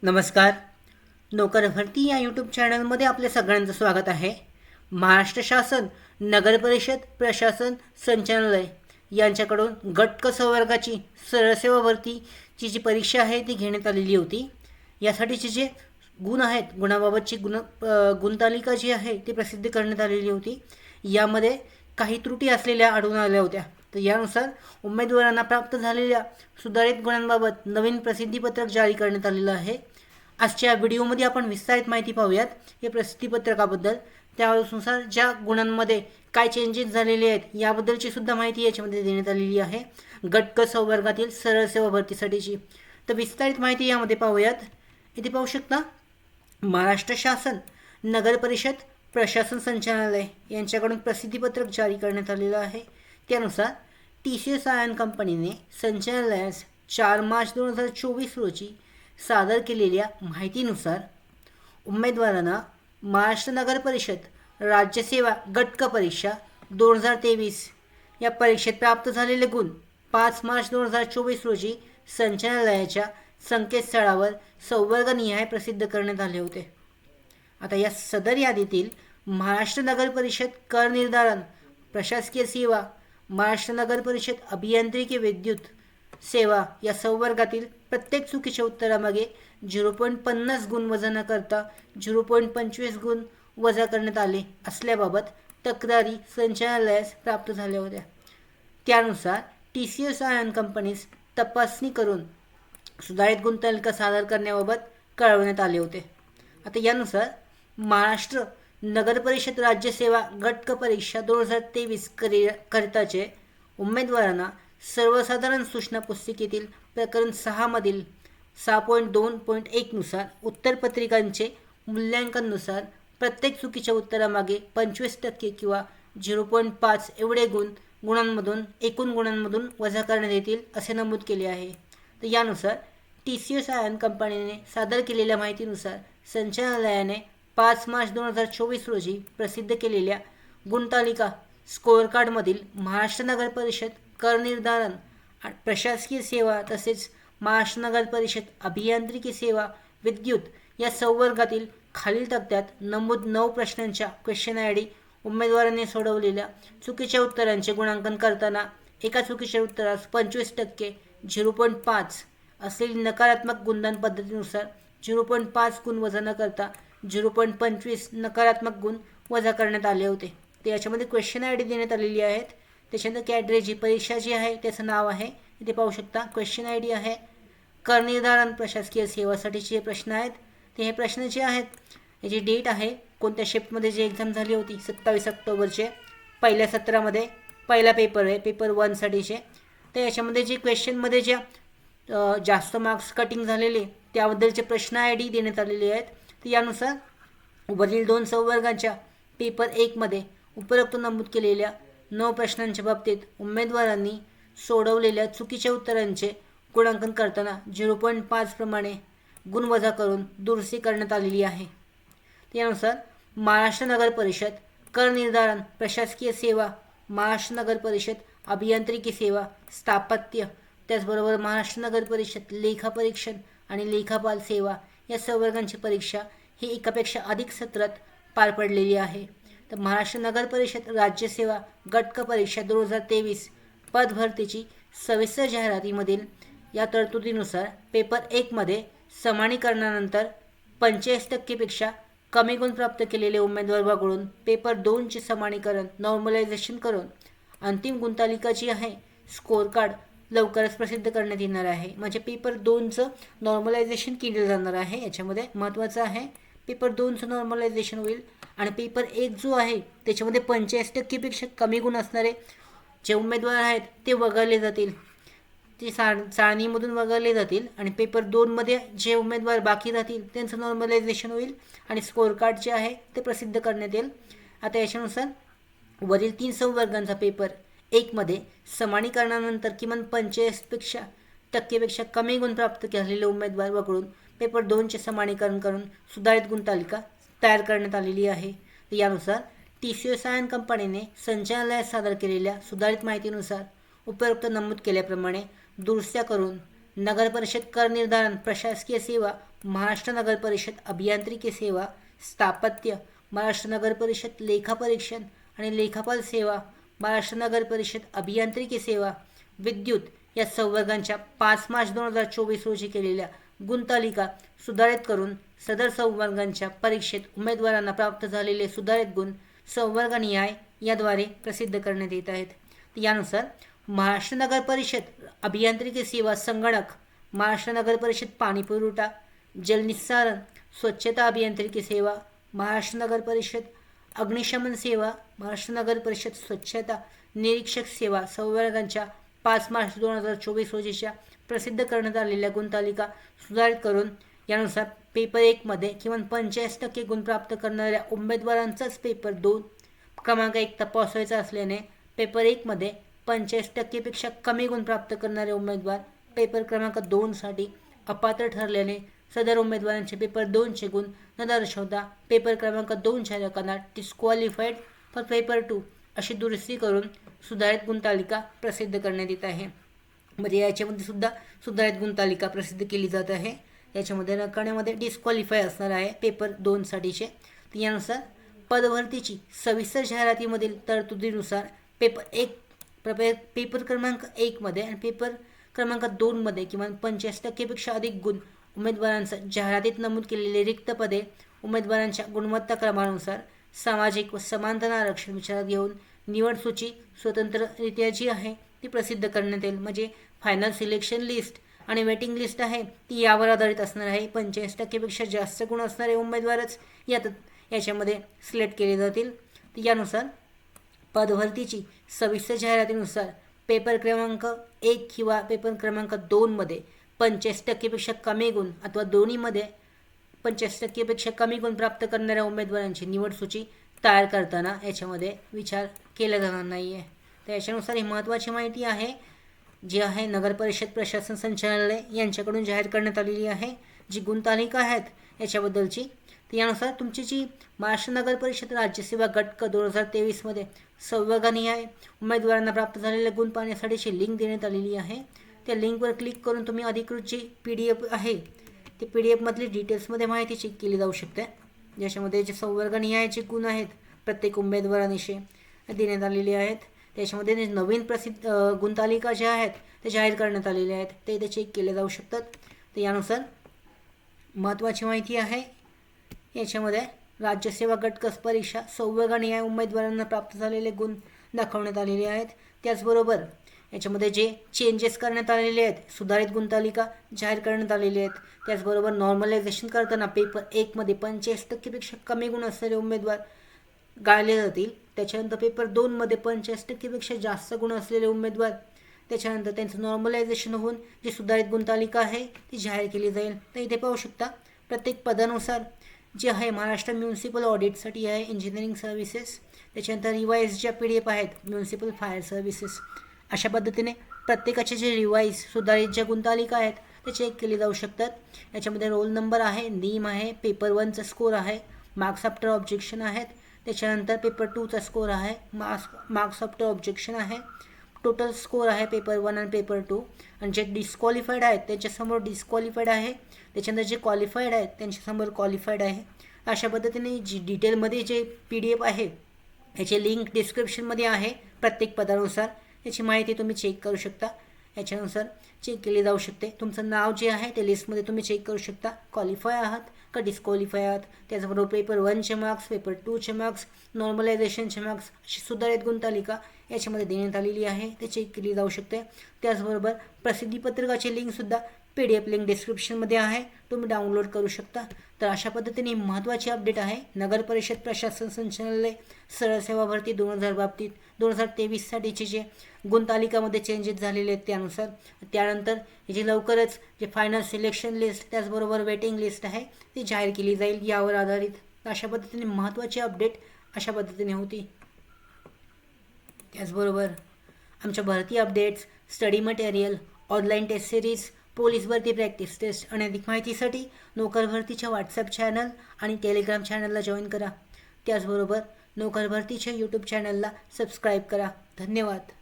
नमस्कार. नोकर भरती या यूट्यूब चॅनलमध्ये आपल्या सगळ्यांचं स्वागत आहे. महाराष्ट्र शासन नगर परिषद प्रशासन संचालनालय यांच्याकडून गट क संवर्गाची सरळ सेवा भरतीची जी परीक्षा आहे ती घेण्यात आलेली होती. यासाठीचे जे गुण आहेत, गुणाबाबतची गुणतालिका जी आहे ती प्रसिद्ध करण्यात आलेली होती. यामध्ये काही त्रुटी असलेल्या आढळून आल्या होत्या. तर यानुसार उमेदवारांना प्राप्त झालेल्या सुधारित गुणांबाबत नवीन प्रसिद्धीपत्रक जारी करण्यात आलेलं आहे. आजच्या व्हिडिओमध्ये आपण विस्तारित माहिती पाहूयात या प्रसिद्धीपत्रकाबद्दल. त्यानुसार ज्या गुणांमध्ये काय चेंजेस झालेले आहेत याबद्दलची सुद्धा माहिती याच्यामध्ये देण्यात आलेली आहे, गट क संवर्गातील सरळ सेवा भरतीसाठीची. तर विस्तारित माहिती यामध्ये पाहूयात. इथे पाहू शकता, महाराष्ट्र शासन नगर परिषद प्रशासन संचालनालय यांच्याकडून प्रसिद्धीपत्रक जारी करण्यात आलेलं आहे. त्यानुसार TCS आयन कंपनीने संचालनालयास 4 मार्च 2024 रोजी सादर केलेल्या माहितीनुसार उमेदवारांना महाराष्ट्र नगर परिषद राज्यसेवा गट क परीक्षा 2023 या परीक्षेत प्राप्त झालेले गुण 5 मार्च 2024 रोजी संचालनालयाच्या संकेतस्थळावर संवर्गनिहाय प्रसिद्ध करण्यात आले होते. आता या सदर यादीतील महाराष्ट्र नगर परिषद कर निर्धारण प्रशासकीय सेवा, महाराष्ट्र नगर परिषद अभियांत्रिकी विद्युत सेवा या संवर्गातील प्रत्येक चुकीच्या उत्तरामागे 0.50 गुण वजा न करता 0.25 गुण वजा करण्यात आले असल्याबाबत तक्रारी संचालनालयास प्राप्त झाल्या होत्या. त्यानुसार TCS आयन कंपनीस तपासणी करून सुधारित गुणतालिका सादर करण्याबाबत कळवण्यात आले होते. आता यानुसार महाराष्ट्र नगर परिषद राज्यसेवा गट क परीक्षा 2023 करिताचे उमेदवारांना सर्वसाधारण सूचना पुस्तिकेतील प्रकरण 6 मधील 6.2.1 नुसार उत्तरपत्रिकांचे मूल्यांकनानुसार प्रत्येक चुकीच्या उत्तरामागे 25% किंवा 0.5 एवढे गुणांमधून एकूण गुणांमधून वजा करण्यात येतील असे नमूद केले आहे. तर यानुसार TCS आयन कंपनीने सादर केलेल्या माहितीनुसार संचालनालयाने 5 मार्च 2024 रोजी प्रसिद्ध केलेल्या गुणतालिका स्कोअर कार्डमधील महाराष्ट्र नगर परिषद कर निर्धारण प्रशासकीय सेवा तसेच महाराष्ट्र नगर परिषद अभियांत्रिकी सेवा विद्युत या संवर्गातील खालील तक्त्यात नमूद 9 प्रश्नांच्या क्वेश्चन ID उमेदवारांनी सोडवलेल्या चुकीच्या उत्तरांचे गुणांकन करताना एका चुकीच्या उत्तरास 25% 0.5 असलेली नकारात्मक गुणदान पद्धतीनुसार 0.5 गुण वजा न करता 0.25 नकारात्मक गुण वजा करण्यात आले होते. ते याच्यामध्ये क्वेश्चन ID देण्यात आलेली आहेत. त्याच्यानंतर कॅडरे जी परीक्षा जी आहे त्याचं नाव आहे, इथे पाहू शकता. क्वेश्चन ID आहे. कर निर्धारण प्रशासकीय सेवासाठीचे प्रश्न आहेत. ते हे प्रश्न जे आहेत याची डेट आहे, कोणत्या शिफ्टमध्ये जी एक्झाम झाली होती 27 ऑक्टोबरचे पहिल्या सत्रामध्ये पहिला पेपर आहे, पेपर 1 साठीचे. तर याच्यामध्ये जे क्वेश्चनमध्ये ज्या जास्त मार्क्स कटिंग झालेले त्याबद्दलचे प्रश्न ID देण्यात आलेले आहेत. तर यानुसार वरील 2 संवर्गांच्या पेपर 1 मध्ये उपरोक्त नमूद केलेल्या 9 प्रश्नांच्या बाबतीत उमेदवारांनी सोडवलेल्या चुकीच्या उत्तरांचे गुणांकन करताना 0.5 प्रमाणे गुण वजा करून दुरुस्ती करण्यात आलेली आहे. त्यानुसार महाराष्ट्र नगर परिषद कर निर्धारण प्रशासकीय सेवा, महाराष्ट्र नगर परिषद अभियांत्रिकी सेवा स्थापत्य, त्याचबरोबर महाराष्ट्र नगर परिषद लेखापरीक्षण आणि लेखापाल सेवा या संवर्गांची परीक्षा ही एकापेक्षा अधिक सत्रात पार पडलेली आहे. तर महाराष्ट्र नगर परिषद राज्यसेवा गट क परीक्षा 2023 पद भरतीची सविस्तर जाहिरातीमधील या तरतुदीनुसार पेपर 1 मध्ये समानीकरणानंतर 45% पेक्षा कमी गुण प्राप्त केलेले उमेदवार वगळून पेपर 2 चे समानीकरण नॉर्मलायझेशन करून अंतिम गुणतालिका जी आहे स्कोअर कार्ड लवकरच प्रसिद्ध करण्यात येणार आहे. म्हणजे पेपर 2चं नॉर्मलायझेशन केलं जाणार आहे. याच्यामध्ये महत्त्वाचं आहे, पेपर 2चं नॉर्मलायझेशन होईल आणि पेपर 1 जो आहे त्याच्यामध्ये 85% पेक्षा कमी गुण असणारे जे उमेदवार आहेत ते वगळले जातील, ते चाळणीमधून वगळले जातील आणि पेपर 2 मध्ये जे उमेदवार बाकी राहतील त्यांचं नॉर्मलायझेशन होईल आणि स्कोअर कार्ड जे आहे ते प्रसिद्ध करण्यात येईल. आता याच्यानुसार वरील 3 संवर्गांचा पेपर 1 मध्ये समानीकरणानंतर किमान 85% पेक्षा कमी गुण प्राप्त झालेले उमेदवार वगळून पेपर 2 चे समानीकरण करून सुधारित गुणतालिका तयार करण्यात आलेली आहे. यानुसार TCS आयन कंपनीने संचालनालयात सादर केलेल्या सुधारित माहितीनुसार उपरोक्त नमूद केल्याप्रमाणे दुरुस्त्या करून नगर परिषद कर निर्धारण प्रशासकीय सेवा, महाराष्ट्र नगर परिषद अभियांत्रिकी सेवा, स्थापत्य, महाराष्ट्र नगर परिषद लेखापरीक्षण आणि लेखापाल सेवा, महाराष्ट्र नगर परिषद अभियांत्रिकी सेवा, विद्युत या संवर्गांच्या 5 मार्च 2024 रोजी केलेल्या गुणतालिका सुधारित करून सदर संवर्गांच्या परीक्षेत उमेदवारांना प्राप्त झालेले सुधारित गुण संवर्गनिहाय याद्वारे प्रसिद्ध करण्यात येत आहेत. यानुसार महाराष्ट्र नगर परिषद अभियांत्रिकी सेवा संगणक, महाराष्ट्र नगर परिषद पाणी पुरवठा, जलनिस्सारण, स्वच्छता अभियांत्रिकी सेवा, महाराष्ट्र नगर परिषद अग्निशमन सेवा, महाराष्ट्र नगर परिषद स्वच्छता निरीक्षक सेवा संवर्गांच्या 5 मार्च 2024 रोजीच्या प्रसिद्ध करण्यात आलेल्या गुणतालिका सुधारित करून यानुसार पेपर 1 मध्ये किमान 85% गुण प्राप्त करणाऱ्या उमेदवारांचाच पेपर 2 क्रमांक 1 तपासायचा असल्याने पेपर 1 मध्ये 85% पेक्षा कमी गुण प्राप्त करणारे उमेदवार पेपर क्रमांक 2 साठी अपात्र ठरल्याने सदर उमेदवारांचे पेपर 2 चे गुण न दर्शवता पेपर क्रमांक 2 च्या लोकांना डिस्क्वालिफाईड फॉर पेपर 2 अशी दुरुस्ती करून सुधारित गुणतालिका प्रसिद्ध करण्यात येत आहे. म्हणजे याच्यामध्ये सुद्धा सुधारित गुणतालिका प्रसिद्ध केली जात आहे. याच्यामध्ये नकारण्यामध्ये डिस्क्वालिफाय असणार आहे पेपर 2 साठीचे. यानुसार पदभरतीची सविस्तर जाहिरातीमधील तरतुदीनुसार पेपर क्रमांक 1 मध्ये आणि पेपर क्रमांक 2 मध्ये किमान 85% पेक्षा अधिक गुण उमेदवारांचं जाहिरातीत नमूद केलेले रिक्त पदे उमेदवारांच्या गुणवत्ता क्रमानुसार सामाजिक व समानता आरक्षण विचारात घेऊन निवड सूची स्वतंत्ररित्या जी आहे ती प्रसिद्ध करण्यात येईल. म्हणजे फायनल सिलेक्शन लिस्ट आणि वेटिंग लिस्ट आहे ती यावर आधारित असणार आहे. 85% पेक्षा जास्त गुण असणारे उमेदवारच याच्यामध्ये सिलेक्ट केले जातील. यानुसार पदभरतीची सविस्तर जाहिरातीनुसार पेपर क्रमांक 1 किंवा पेपर क्रमांक 2 मध्ये 85% पेक्षा कमी गुण अथवा दोन्हीमध्ये 85% पेक्षा कमी गुण प्राप्त करणाऱ्या उमेदवारांची निवड सूची तयार करताना याच्यामध्ये विचार केला जाणार नाही आहे. तर याच्यानुसार ही महत्त्वाची माहिती आहे जी आहे नगर परिषद प्रशासन संचालनालय यांच्याकडून जाहीर करण्यात आलेली आहे. जी गुणतालिका आहेत याच्याबद्दलची. तर यानुसार तुमची जी महाराष्ट्र नगर परिषद राज्यसेवा गट क 2023 मध्ये संवर्गनिहाय उमेदवारांना प्राप्त झालेले गुण पाहण्यासाठीची लिंक देण्यात आलेली आहे. त्या लिंकवर क्लिक करून तुम्ही अधिकृत जी PDF आहे ती PDF मधली डिटेल्समध्ये माहिती चेक केली जाऊ शकते. ज्याच्यामध्ये जे संवर्गनिहायचे गुण आहेत प्रत्येक उमेदवारांविषयी देण्यात आलेले आहेत. त्याच्यामध्ये नवीन प्रसिद्ध गुणतालिका ज्या आहेत ते जाहीर करण्यात आलेल्या आहेत ते इथे चेक केले जाऊ शकतात. तर यानुसार महत्त्वाची माहिती आहे. याच्यामध्ये राज्यसेवा गट क परीक्षा संवर्गनिहाय उमेदवारांना प्राप्त झालेले गुण दाखवण्यात आलेले आहेत. त्याचबरोबर याच्यामध्ये जे चेंजेस करण्यात आलेले आहेत सुधारित गुणतालिका जाहीर करण्यात आलेले आहेत. त्याचबरोबर नॉर्मलायझेशन करताना पेपर 1 मध्ये 85% पेक्षा कमी गुण असलेले उमेदवार गाळले जातील. त्याच्यानंतर पेपर 2 मध्ये 85% पेक्षा जास्त गुण असलेले उमेदवार त्याच्यानंतर त्यांचं नॉर्मलायझेशन होऊन जी सुधारित गुणतालिका आहे ती जाहीर केली जाईल. तर इथे पाहू शकता प्रत्येक पदानुसार जे आहे महाराष्ट्र म्युन्सिपल ऑडिटसाठी आहे इंजिनिअरिंग सर्व्हिसेस, त्याच्यानंतर रिवाईज ज्या PDF आहेत म्युन्सिपल फायर सर्व्हिसेस, अशा पद्धतीने प्रत्येकाचे जे रिवाईज सुधारित ज्या गुणतालिका आहेत ते चेक केले जाऊ शकतात. याच्यामध्ये रोल नंबर आहे, नेम आहे, पेपर 1चा स्कोर आहे, मार्क्स आफ्टर ऑब्जेक्शन आहेत, त्याच्यानंतर पेपर 2चा स्कोर आहे, मार्क्स आफ्टर ऑब्जेक्शन आहे, टोटल स्कोर आहे पेपर 1 आणि पेपर 2, आणि जे डिस्क्वालिफाईड आहेत त्यांच्यासमोर डिस्क्वालिफाईड आहे, त्याच्यानंतर जे क्वालिफाईड आहेत त्यांच्यासमोर क्वालिफाईड आहे. अशा पद्धतीने जी डिटेलमध्ये जे PDF आहे याची लिंक डिस्क्रिप्शनमध्ये आहे. प्रत्येक पदानुसार याची माहिती तुम्ही चेक करू शकता. याच्यानुसार चेक केली जाऊ शकते. तुमचं नाव जे आहे ते लिस्टमध्ये तुम्ही चेक करू शकता क्वालिफाय आहात का डिस्क्वालिफाय आहात. त्याचबरोबर पेपर 1चे मार्क्स, पेपर 2चे मार्क्स, नॉर्मलायझेशनचे मार्क्स अशी सुधारित गुणतालिका याच्यामध्ये देण्यात आलेली आहे ते चेक केली जाऊ शकते. त्याचबरोबर प्रसिद्धीपत्रकाची लिंकसुद्धा PDF लिंक डिस्क्रिप्शनमध्ये आहे, तुम्ही डाउनलोड करू शकता. तर अशा पद्धतीने महत्त्वाची अपडेट आहे नगर परिषद प्रशासन संचालनालय सरळ सेवा भरती 2023 साठीचे जे गुणतालिकामध्ये चेंजेस झालेले आहेत त्यानुसार. त्यानंतर याची लवकरच जे फायनल सिलेक्शन लिस्ट त्याचबरोबर वेटिंग लिस्ट आहे ती जाहीर केली जाईल यावर आधारित. अशा पद्धतीने महत्त्वाची अपडेट अशा पद्धतीने होती. त्याचबरोबर आमच्या भरती updates, study material, online test series, police भरती प्रॅक्टिस टेस्ट आणि अधिक माहितीसाठी नोकर भरतीच्या व्हॉट्सअप चॅनल आणि टेलिग्राम चॅनलला जॉईन करा. त्याचबरोबर नोकर भरतीच्या यूट्यूब चॅनलला सबस्क्राईब करा. धन्यवाद.